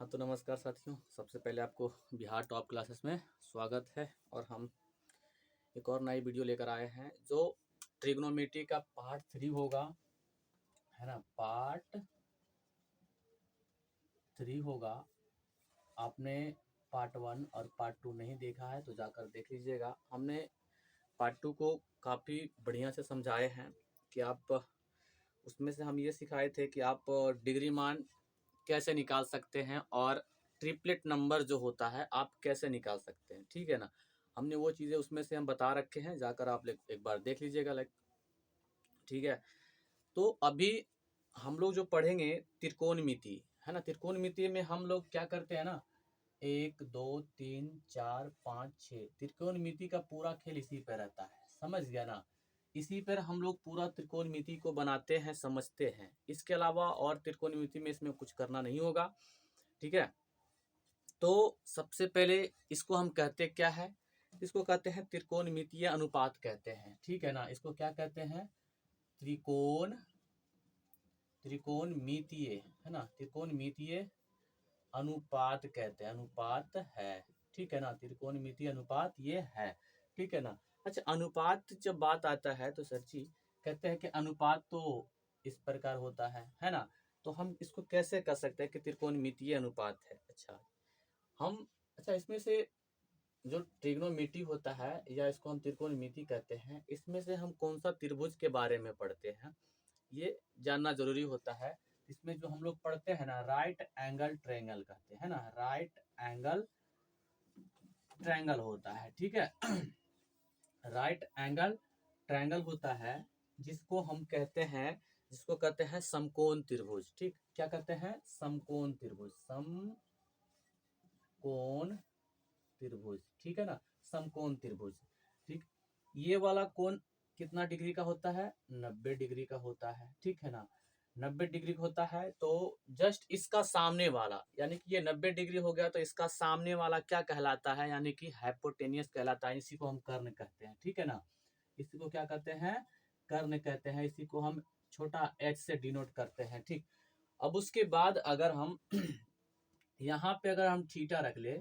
हाँ तो नमस्कार साथियों, सबसे पहले आपको बिहार टॉप क्लासेस में स्वागत है। और हम एक और नई वीडियो लेकर आए हैं जो ट्रिग्नोमेट्री का पार्ट 3 होगा, है ना। पार्ट 3 होगा। आपने पार्ट 1 और पार्ट 2 नहीं देखा है तो जाकर देख लीजिएगा। हमने पार्ट 2 को काफ़ी बढ़िया से समझाए हैं कि आप उसमें से हम ये सिखाए थे कि आप डिग्री मान कैसे निकाल सकते हैं और ट्रिपलेट नंबर जो होता है आप कैसे निकाल सकते हैं, ठीक है ना। हमने वो चीज़ें उसमें से हम बता रखे हैं, जाकर आप एक बार देख लीजिएगा, लाइक, ठीक है। तो अभी हम लोग जो पढ़ेंगे त्रिकोणमिति, है ना। त्रिकोणमिति में हम लोग क्या करते हैं ना, 1 2 3 4 5 6 त्रिकोणमिति का पूरा खेल इसी पे रहता है, समझ गया ना। इसी पर हम लोग पूरा त्रिकोणमिति को बनाते हैं, समझते हैं। इसके अलावा और त्रिकोणमिति में इसमें कुछ करना नहीं होगा, ठीक है। तो सबसे पहले इसको हम कहते क्या है, इसको कहते हैं त्रिकोणमितीय अनुपात कहते हैं, ठीक है ना। इसको क्या कहते हैं, त्रिकोणमितीय, है ना। त्रिकोणमितीय अनुपात कहते हैं, अनुपात है, ठीक है ना। त्रिकोणमितीय अनुपात ये है, ठीक है ना। अच्छा, अनुपात जब बात आता है तो सर जी कहते हैं कि अनुपात तो इस प्रकार होता है ना। तो हम इसको कैसे कर सकते हैं कि त्रिकोणमितीय अनुपात है। अच्छा, हम अच्छा इसमें से जो ट्रिग्नोमेट्री होता है या इसको हम त्रिकोणमिति कहते हैं, इसमें से हम कौन सा त्रिभुज के बारे में पढ़ते हैं ये जानना जरूरी होता है। इसमें जो हम लोग पढ़ते हैं ना, राइट एंगल ट्रायंगल कहते हैं ना, राइट एंगल ट्रायंगल होता है, ठीक है। राइट एंगल ट्रायंगल होता है जिसको हम कहते हैं, जिसको कहते हैं समकोण त्रिभुज, ठीक। क्या कहते हैं, समकोण त्रिभुज, समकोण त्रिभुज, ठीक है ना। समकोण त्रिभुज, ठीक। ये वाला कोण कितना डिग्री का होता है, 90 डिग्री का होता है, ठीक है ना। 90 डिग्री का होता है। तो जस्ट इसका सामने वाला, यानी कि ये 90 डिग्री हो गया तो इसका सामने वाला क्या कहलाता है, यानी कि हाइपोटेनियस कहलाता है। इसी को हम कर्ण कहते हैं, ठीक है ना। इसी को क्या कहते हैं, कर्ण कहते हैं। इसी को हम छोटा h से डिनोट करते हैं, ठीक। अब उसके बाद अगर हम यहाँ पे अगर हम थीटा रख ले,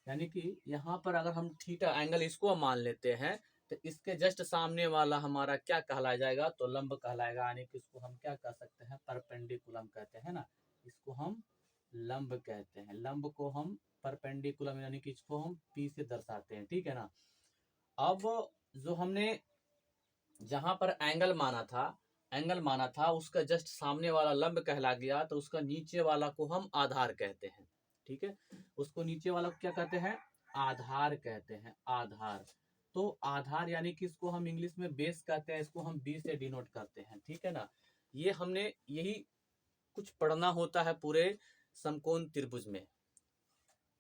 यानी कि यहाँ पर अगर हम थीटा एंगल इसको मान लेते हैं, तो इसके जस्ट सामने वाला हमारा क्या कहला जाएगा, तो लंब कहलाएगा। यानी कि इसको हम क्या कह सकते हैं, परपेंडिकुलम कहते हैं ना। इसको हम लंब कहते हैं, लंब को हम परपेंडिकुलम, यानी कि इसको हम P से दर्शाते हैं, ठीक है ना। अब जो हमने जहां पर एंगल माना था उसका जस्ट सामने वाला लंब कहला गया, तो उसका नीचे वाला को हम आधार कहते हैं, ठीक है। उसको नीचे वाला को क्या कहते हैं, आधार कहते हैं, आधार। तो आधार यानी कि इसको हम इंग्लिश में बेस कहते हैं, इसको हम बी से डिनोट करते हैं, ठीक है ना। ये हमने यही कुछ पढ़ना होता है पूरे समकोण त्रिभुज में,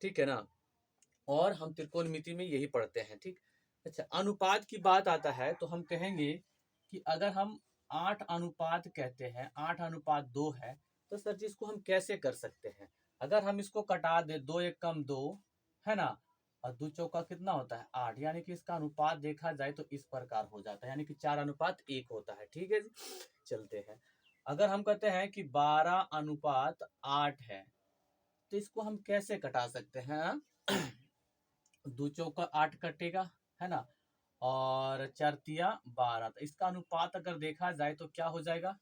ठीक है ना। और हम त्रिकोणमिति में यही पढ़ते हैं, ठीक। अच्छा, अनुपात की बात आता है तो हम कहेंगे कि अगर हम 8 अनुपात कहते हैं, 8:2 है, तो सर जी इसको हम कैसे कर सकते हैं। अगर हम इसको कटा दे, 2 1 कम 2, है ना, और 2 चौका कितना होता है 8, यानी कि इसका अनुपात देखा जाए तो इस प्रकार हो जाता है, यानी कि 4:1 होता है, ठीक है जी। चलते हैं, अगर हम कहते हैं कि 12:8 है, तो इसको हम कैसे कटा सकते हैं। 2 चौका 8 कटेगा, है ना, और 4 तिया 12, तो इसका अनुपात अगर देखा जाए तो क्या हो जाएगा,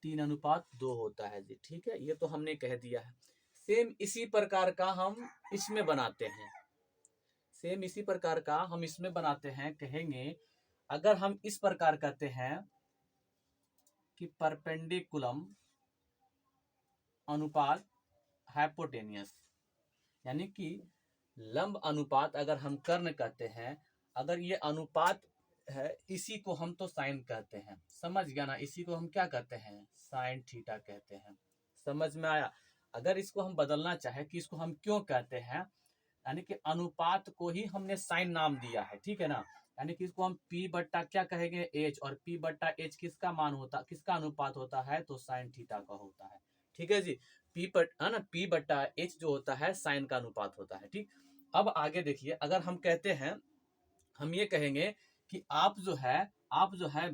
3:2 होता है जी, ठीक है। ये तो हमने कह दिया है। सेम इसी प्रकार का हम इसमें बनाते हैं, सेम इसी प्रकार का हम इसमें बनाते हैं। कहेंगे अगर हम इस प्रकार कहते हैं कि परपेंडिकुलम अनुपात हाइपोटेनियस, यानी कि लंब अनुपात अगर हम कर्ण कहते हैं, अगर ये अनुपात है, इसी को हम तो साइन कहते हैं, समझ गया ना। इसी को हम क्या कहते हैं, साइन थीटा कहते हैं, समझ में आया। अगर इसको हम बदलना चाहे कि इसको हम क्यों कहते हैं, यानी कि अनुपात को ही हमने साइन नाम दिया है, ठीक है ना। यानी कि इसको हम P बट्टा क्या कहेंगे, H, और P बट्टा H किसका मान होता, किसका अनुपात होता है, तो साइन थीटा का होता है, ठीक है जी। P बट है ना, P बट्टा H जो होता है साइन का अनुपात होता है, ठीक। अब आगे देखिए, अगर हम कहते हैं, हम ये कहेंगे कि आप जो है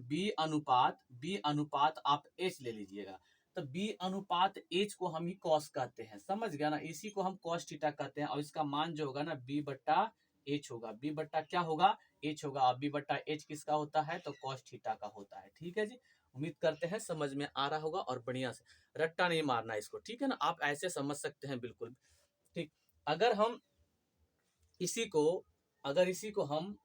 B अनुपात आप H ले लीजिएगा। तो बी अनुपात एच को हम ही कॉस कहते हैं, समझ गया ना, इसी को हम कॉस थीटा कहते हैं। और इसका मान जो होगा ना बी बट्टा एच होगा, बी बट्टा क्या होगा, एच होगा। और बी बट्टा एच किसका होता है, तो कॉस थीटा का होता है। ठीक है जी, उम्मीद करते हैं समझ में आ रहा होगा और बढ़िया से रट्टा नहीं मारना इसको, ठीक है ना, आप ऐसे समझ सकते हैं बिल्कुल। ठीक, अगर हम इसी को हम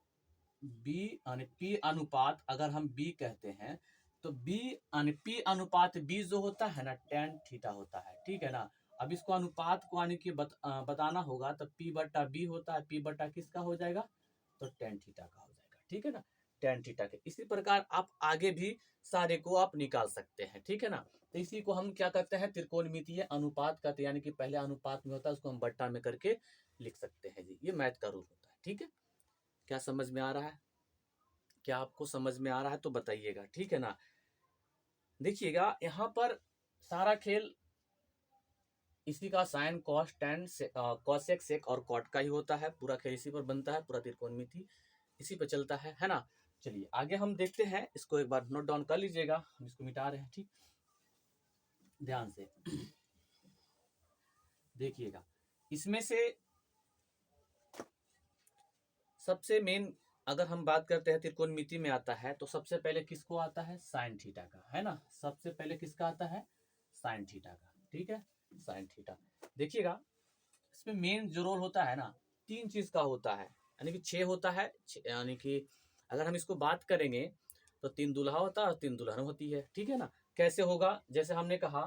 बी यानी पी अनुपात, अगर हम बी कहते हैं तो बी यानी पी अनुपात बी जो होता है ना टेन थीटा होता है, ठीक है ना। अब इसको अनुपात को यानी कि बताना होगा तो पी बट्टा बी होता है, पी बट्टा किसका हो जाएगा, तो टेन थीटा का हो जाएगा, ठीक है ना, टेन थीटा के। इसी प्रकार आप आगे भी सारे को आप निकाल सकते हैं, ठीक है ना। तो इसी को हम क्या करते हैं, त्रिकोणमितीय अनुपात कहते हैं, यानी कि पहले अनुपात में होता है उसको हम बट्टा में करके लिख सकते हैं जी, ये मैथ का रूल होता है। ठीक है, क्या समझ में आ रहा है, क्या आपको समझ में आ रहा है तो बताइएगा, ठीक है ना। देखिएगा यहाँ पर सारा खेल इसी का sine cos tan cosec sec और कॉट का ही होता है, पूरा खेल इसी पर बनता है, पूरा त्रिकोणमिति इसी पर चलता है ना। चलिए आगे हम देखते हैं, इसको एक बार नोट डाउन कर लीजिएगा, हम इसको मिटा रहे हैं, ठीक, ध्यान से देखिएगा। इसमें से सबसे मेन अगर हम बात करते हैं त्रिकोणमिति में आता है तो सबसे पहले किसको आता है, साइन थीटा का, है ना, सबसे पहले किसका आता है, साइन थीटा का, ठीक है, साइन थीटा। देखिएगा इसमें मेन जो रोल होता है ना, तीन चीज का होता है, यानी कि 6 होता है, यानी कि अगर हम इसको बात करेंगे तो 3 दूल्हा होता है और 3 दुल्हन होती है, ठीक है ना। कैसे होगा, जैसे हमने कहा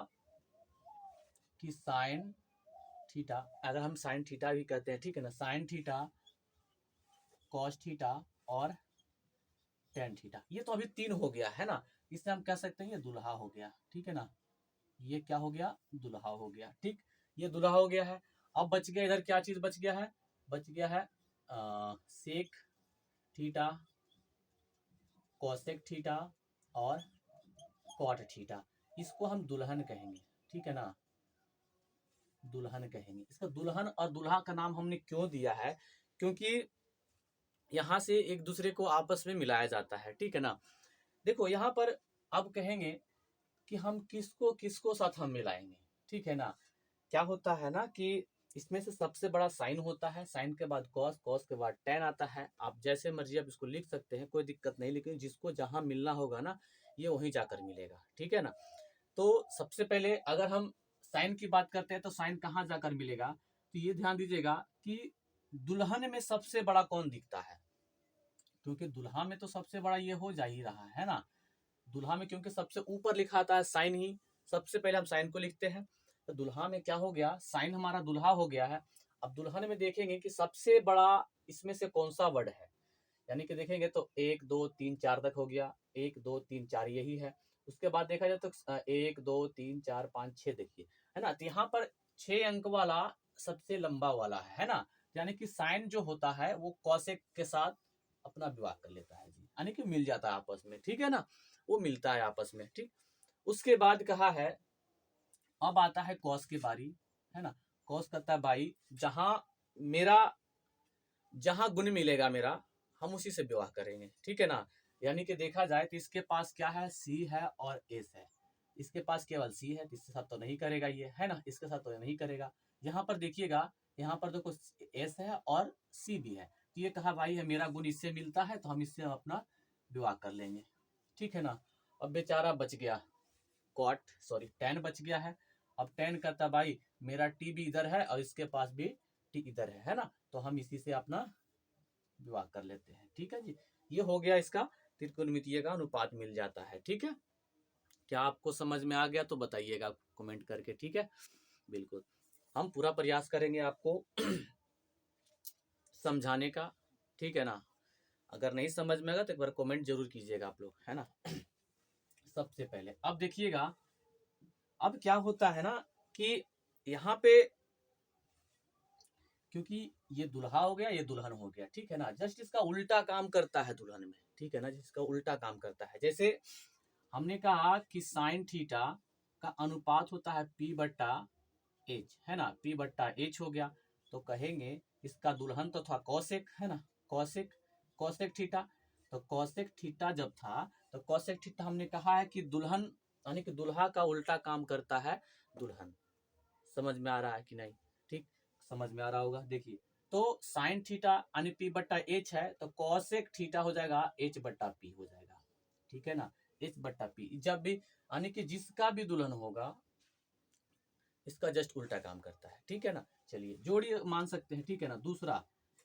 कि साइन थीटा, अगर हम साइन थीटा भी कहते हैं, ठीक है ना, साइन थीटा कॉस थीटा और टेन थीटा, ये तो अभी 3 हो गया है ना, इससे हम कह सकते हैं ये दुल्हा हो गया, ठीक है ना, ये क्या हो गया, दुल्हा हो गया, ठीक, ये दुल्हा हो गया है। अब बच गया इधर क्या चीज बच गया है, बच गया है सेक थीटा, कोसेक थीटा और कॉट थीटा, इसको हम दुल्हन कहेंगे, ठीक है ना, दुल्हन कहेंगे। इसका दुल्हन और दुल्हा का नाम हमने क्यों दिया है, क्योंकि यहाँ से एक दूसरे को आपस में मिलाया जाता है, ठीक है ना। देखो यहाँ पर अब कहेंगे कि हम किसको किसको साथ हम मिलाएंगे, ठीक है ना। क्या होता है ना कि इसमें से सबसे बड़ा साइन होता है, साइन के बाद कॉस, कॉस के बाद टेन आता है। आप जैसे मर्जी आप इसको लिख सकते हैं, कोई दिक्कत नहीं, लेकिन जिसको जहां मिलना होगा ना ये वहीं जाकर मिलेगा, ठीक है ना। तो सबसे पहले अगर हम साइन की बात करते हैं तो साइन कहाँ जाकर मिलेगा, तो ये ध्यान दीजिएगा कि दुल्हन में सबसे बड़ा कौन दिखता है, क्योंकि दुल्हा में तो सबसे बड़ा ये हो जा ही रहा है ना, दुल्हा में क्योंकि सबसे ऊपर लिखा आता है साइन ही, सबसे पहले हम साइन को लिखते हैं। तो दुल्हा में क्या हो गया, साइन हमारा दुल्हा हो गया है। अब दुल्हन में देखेंगे कि सबसे बड़ा इसमें से कौन सा वर्ड है, यानी कि देखेंगे तो 1 2 3 4 तक हो गया, 1 2 3 4 यही है। उसके बाद देखा जाए तो 1 2 3 4 5 6 देखिए, है ना, तो यहाँ पर 6 अंक वाला सबसे लंबा वाला है ना, यानी कि साइन जो होता है वो कॉसेक के साथ अपना विवाह कर लेता है जी, यानी कि मिल जाता है आपस में, ठीक है ना, वो मिलता है आपस में, ठीक। उसके बाद कहा है, अब आता है कॉस की बारी, है ना, कॉस कहता है भाई जहां मेरा जहां गुण मिलेगा मेरा हम उसी से विवाह करेंगे, ठीक है ना। यानी कि देखा जाए तो इसके पास क्या है, सी है और एस है, इसके पास केवल सी है तो इसके साथ तो नहीं करेगा ये, है ना, इसके साथ तो नहीं करेगा। यहाँ पर देखिएगा, यहाँ पर देखो एस है और सी भी है, तो ये कहा भाई है मेरा गुण इससे मिलता है तो हम इससे अपना विवाह कर लेंगे, ठीक है ना। अब बेचारा बच गया कॉट, सॉरी टेन बच गया है। अब टेन कहता भाई मेरा टी भी इधर है और इसके पास भी टी इधर है ना, तो हम इसी से अपना विवाह कर लेते हैं, ठीक है जी। ये हो गया इसका त्रिकोणमितीय का अनुपात मिल जाता है, ठीक है। क्या आपको समझ में आ गया तो बताइएगा कमेंट करके, ठीक है, बिल्कुल हम पूरा प्रयास करेंगे आपको समझाने का, ठीक है ना। अगर नहीं समझ में आएगा तो एक बार कमेंट जरूर कीजिएगा आप लोग, है ना। सबसे पहले अब देखिएगा, अब क्या होता है ना कि यहाँ पे क्योंकि ये दुल्हा हो गया ये दुल्हन हो गया, ठीक है ना, जस्ट इसका उल्टा काम करता है दुल्हन में, ठीक है ना, जिसका उल्टा काम करता है। जैसे हमने कहा कि साइन थीटा का अनुपात होता है पी बट्टा एच, है ना, पी बट्टा एच हो गया, तो कहेंगे इसका दुल्हन तो था कॉसेक, है ना, कॉसेक, कॉसेक थीटा। तो कॉसेक थीटा जब था तो कॉसेक थीटा हमने कहा है कि दुल्हन यानी कि दुल्हा का उल्टा काम करता है दुल्हन। समझ में आ रहा है कि नहीं? ठीक, समझ में आ रहा होगा। देखिए, तो साइन थीटा यानी पी बट्टा एच है, तो कॉसेक थीटा हो जाएगा एच बट्टा पी हो जाएगा। ठीक है ना, एच बट्टा पी। जब भी यानी कि जिसका भी दुल्हन होगा इसका जस्ट उल्टा काम करता है। ठीक है ना, चलिए जोड़ी मान सकते हैं। ठीक है ना, दूसरा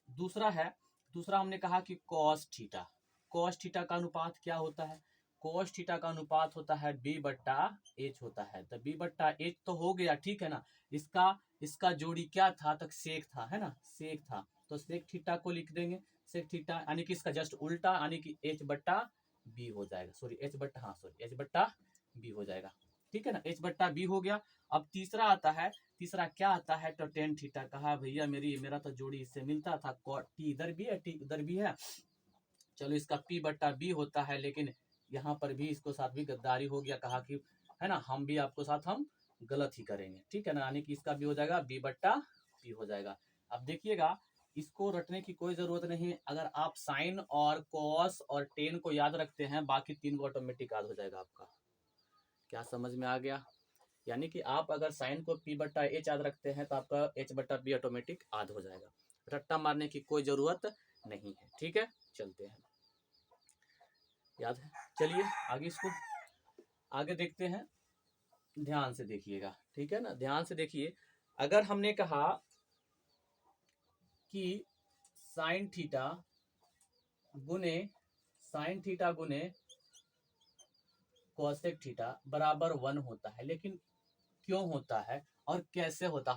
दूसरा है, दूसरा हमने कहा कि कॉस थीटा। कॉस थीटा का अनुपात क्या होता है? कॉस थीटा का अनुपात होता है बी बट्टा एच होता है। तो बी बट्टा एच तो हो गया, ठीक है ना। इसका इसका जोड़ी क्या था? तक सेक था, है ना, सेक था। तो सेक थीटा को लिख देंगे, सेक थीटा यानी कि इसका जस्ट उल्टा यानी कि एच बट्टा बी हो जाएगा। सॉरी एच बट्टा, हाँ सॉरी एच बट्टा बी हो जाएगा। ठीक है ना, एच बट्टा बी हो गया। अब तीसरा आता है, तीसरा क्या आता है? तो टेन थीटा। कहा भैया मेरा तो जोड़ी इससे मिलता था, टी इधर भी है टी उधर भी है, चलो इसका पी बट्टा बी होता है। लेकिन यहाँ पर भी इसको साथ भी गद्दारी हो गया, कहा कि है ना हम भी आपको साथ हम गलत ही करेंगे। ठीक है ना, यानी कि इसका भी हो जाएगा बी बट्टा पी हो जाएगा। अब देखिएगा, इसको रटने की कोई जरूरत नहीं है। अगर आप साइन और कॉस और टेन को याद रखते हैं, बाकी तीन को ऑटोमेटिक याद हो जाएगा आपका। क्या समझ में आ गया? यानी कि आप अगर साइन को पी बट्टा एच याद रखते हैं तो आपका एच बट्टा बी ऑटोमेटिक याद हो जाएगा। रट्टा मारने की कोई जरूरत नहीं है। ठीक है, चलते हैं, याद है। चलिए आगे इसको आगे देखते हैं, ध्यान से देखिएगा। ठीक है ना, ध्यान से देखिए। अगर हमने कहा कि साइन थीटा गुने साइन थीटा गुने कॉसेक थीटा बराबर 1 होता है, लेकिन क्यों होता है और कैसे होता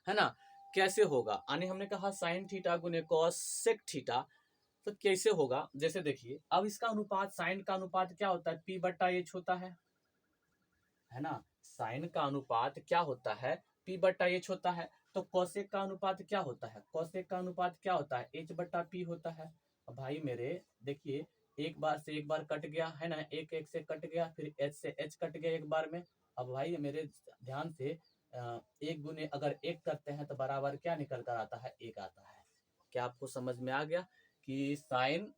है ना, कैसे होगा? यानी हमने कहा साइन थीटा गुने कॉसेक थीटा, तो कैसे होगा? जैसे देखिए, अब इसका अनुपात, साइन का अनुपात क्या होता है? पी बट्टा एच होता है ना। साइन का अनुपात क्या होता है? पी बट्टा एच होता है। तो कॉसेक का अनुपात क्या होता है? कॉसेक का अनुपात क्या होता है? एच बट्टा पी होता है। अब भाई मेरे देखिए, एक बार से एक बार कट गया है ना, एक एक से कट गया, फिर एच से एच कट गया एक बार में। अब भाई मेरे ध्यान से, एक गुने अगर एक करते हैं तो बराबर क्या निकल कर आता है? एक आता है। क्या आपको समझ में आ गया कि साइन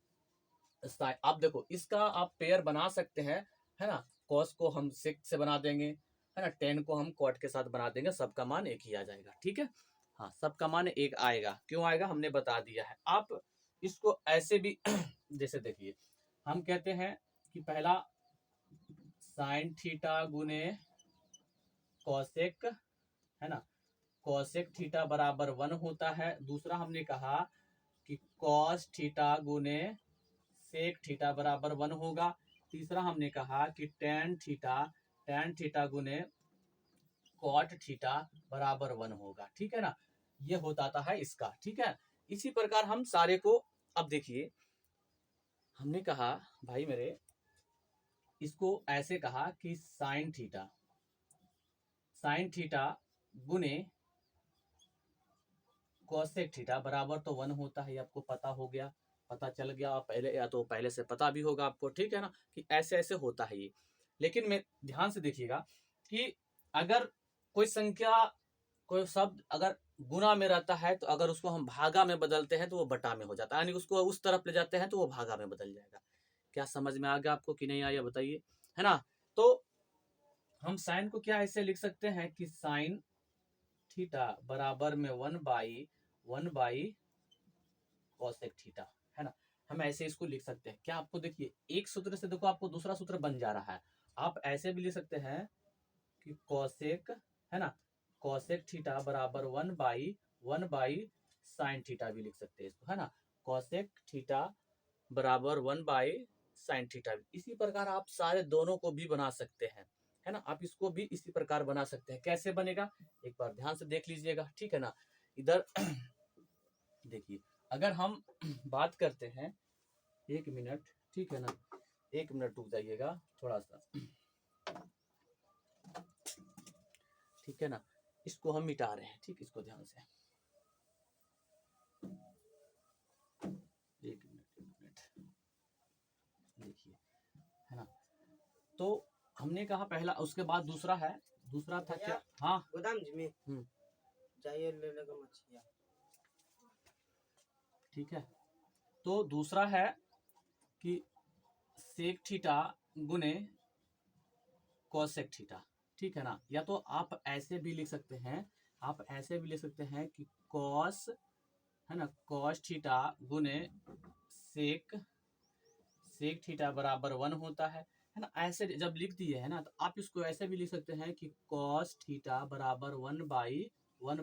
आप देखो, इसका आप पेयर बना सकते हैं, है ना। कॉस को हम सेक से बना देंगे, है ना, टेन को हम कॉट के साथ बना देंगे, सबका मान एक ही आ जाएगा। ठीक है, हाँ सबका मान एक आएगा। क्यों आएगा हमने बता दिया है। आप इसको ऐसे भी जैसे देखिए, हम कहते हैं कि पहला साइन थीटा गुने कॉसेक, है ना, कॉसेक थीटा बराबर 1 होता है। दूसरा हमने कहा कि कॉस थीटा गुने सेक थीटा बराबर 1 होगा। तीसरा हमने कहा कि टेन थीटा गुने कॉट थीटा बराबर 1 होगा। ठीक है ना, ये होता है इसका। ठीक है, इसी प्रकार हम सारे को, अब देखिए हमने कहा भाई मेरे, इसको ऐसे कहा कि साइन थीटा गुने कॉसेक थीटा बराबर तो 1 होता है, आपको पता हो गया, पता चल गया पहले, या तो पहले से पता भी होगा आपको। ठीक है ना, कि ऐसे ऐसे होता है ये। लेकिन मैं ध्यान से देखिएगा कि अगर कोई संख्या, कोई शब्द अगर गुना में रहता है, तो अगर उसको हम भागा में बदलते हैं तो वो बटा में हो जाता है, यानी उसको उस तरफ ले जाते हैं तो वो भागा में बदल जाएगा। क्या समझ में आ गया आपको कि नहीं आया बताइए, है ना। तो हम साइन को क्या ऐसे लिख सकते हैं कि साइन थीटा बराबर में 1/1 कॉसेक थीटा, है ना। हम ऐसे इसको लिख सकते हैं। क्या आपको देखिए, एक सूत्र से देखो आपको दूसरा सूत्र बन जा रहा है। आप ऐसे भी लिख सकते हैं कि कॉसेक, है ना, कॉसेक थीटा बराबर 1/1 साइन थीटा भी लिख सकते हैं इसको, है ना। कॉसेक थीटा बराबर 1/साइन थीटा। इसी प्रकार आप सारे दोनों को भी बना सकते हैं, है ना। आप इसको भी इसी प्रकार बना सकते हैं। कैसे बनेगा एक बार ध्यान से देख लीजिएगा। ठीक है ना, इधर देखिए, अगर हम बात करते हैं, 1 मिनट, ठीक है ना, 1 मिनट रुक जाइएगा थोड़ा सा। ठीक है ना, इसको हम मिटा रहे हैं। ठीक, इसको ध्यान से, 1 मिनट देखिए, है ना। तो हमने कहा पहला, उसके बाद दूसरा है, दूसरा था क्या? हाँ गोदाम जी में चाहिए ले लेगा मछलियाँ। ठीक है, तो दूसरा है कि सेक थीटा गुने कोसेक थीटा, ठीक है ना। या तो आप ऐसे भी लिख सकते हैं, आप ऐसे भी लिख सकते हैं कि कॉस, है ना, कॉस थीटा गुने सेक, सेक थीटा बराबर 1 होता है ना। ऐसे जब लिख दिए है ना, तो आप इसको ऐसे भी लिख सकते हैं कि कॉस थीटा बराबर 1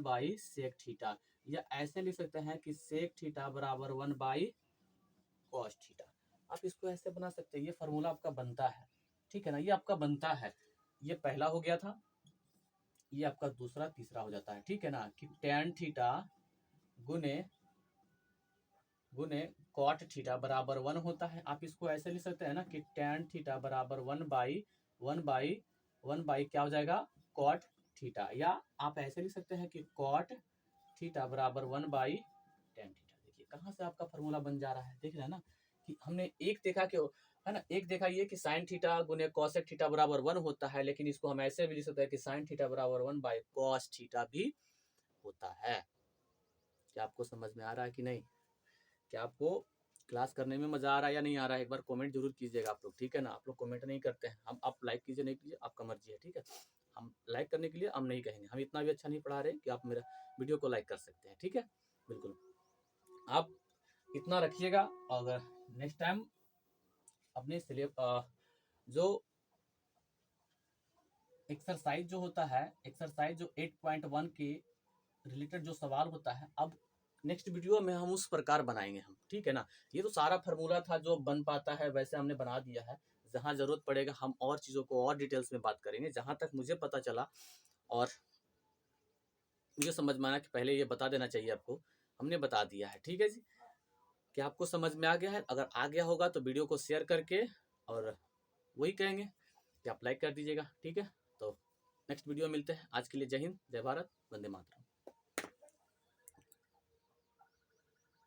बाई सेक थीटा, या ऐसे लिख सकते हैं कि सेक थीटा बराबर 1 बाई कॉस थीटा। आप इसको ऐसे बना सकते हैं, ये फार्मूला आपका बनता है, ठीक है ना, ये आपका बनता है। ये पहला हो गया था, ये आपका दूसरा तीसरा हो जाता है, ठीक है ना, कि tan थीटा गुने गुने कॉट थीटा बराबर 1 होता है। आप इसको ऐसे लिख सकते हैं ना कि tan थीटा बराबर 1 बाई क्या हो जाएगा, कॉट थीटा, या आप ऐसे लिख सकते हैं कि कॉट थीटा बराबर 1 बाई tan थीटा। देखिए कहाँ से आपका फार्मूला बन जा रहा है, देख रहे हैं ना कि हमने एक देखा कि, है ना, एक देखा ये कि साइन थीटा गुने कॉसेक थीटा बराबर 1 होता है, लेकिन इसको हम ऐसे भी लिख सकते हैं कि साइन थीटा बराबर 1 बाई कॉस थीटा भी होता है। क्या आपको समझ में आ रहा है कि नहीं? क्या आपको क्लास करने में मजा आ रहा है या नहीं आ रहा है? एक बार कमेंट जरूर कीजिएगा आप लोग, ठीक है ना। आप लोग कमेंट नहीं करते हैं, हम, आप लाइक कीजिए नहीं कीजिए आपका मर्जी है, ठीक है। हम लाइक करने के लिए हम नहीं कहेंगे, हम इतना भी अच्छा नहीं पढ़ा रहे कि आप मेरा वीडियो को लाइक कर सकते हैं, ठीक है। बिल्कुल आप इतना रखिएगा, और नेक्स्ट टाइम अपने जो एक्सरसाइज जो होता है, एक्सरसाइज जो 8.1 के रिलेटेड जो सवाल होता है, अब नेक्स्ट वीडियो में हम उस प्रकार बनाएंगे हम, ठीक है ना। ये तो सारा फार्मूला था जो बन पाता है वैसे हमने बना दिया है, जहाँ जरूरत पड़ेगा हम और चीज़ों को और डिटेल्स में बात करेंगे। जहाँ तक मुझे पता चला और मुझे समझ में आया कि पहले ये बता देना चाहिए आपको, हमने बता दिया है, ठीक है जी। क्या आपको समझ में आ गया है? अगर आ गया होगा तो वीडियो को शेयर करके, और वही कहेंगे कि आप लाइक कर दीजिएगा, ठीक है। तो नेक्स्ट वीडियो मिलते हैं, आज के लिए जय हिंद, जय भारत, वंदे मातरम।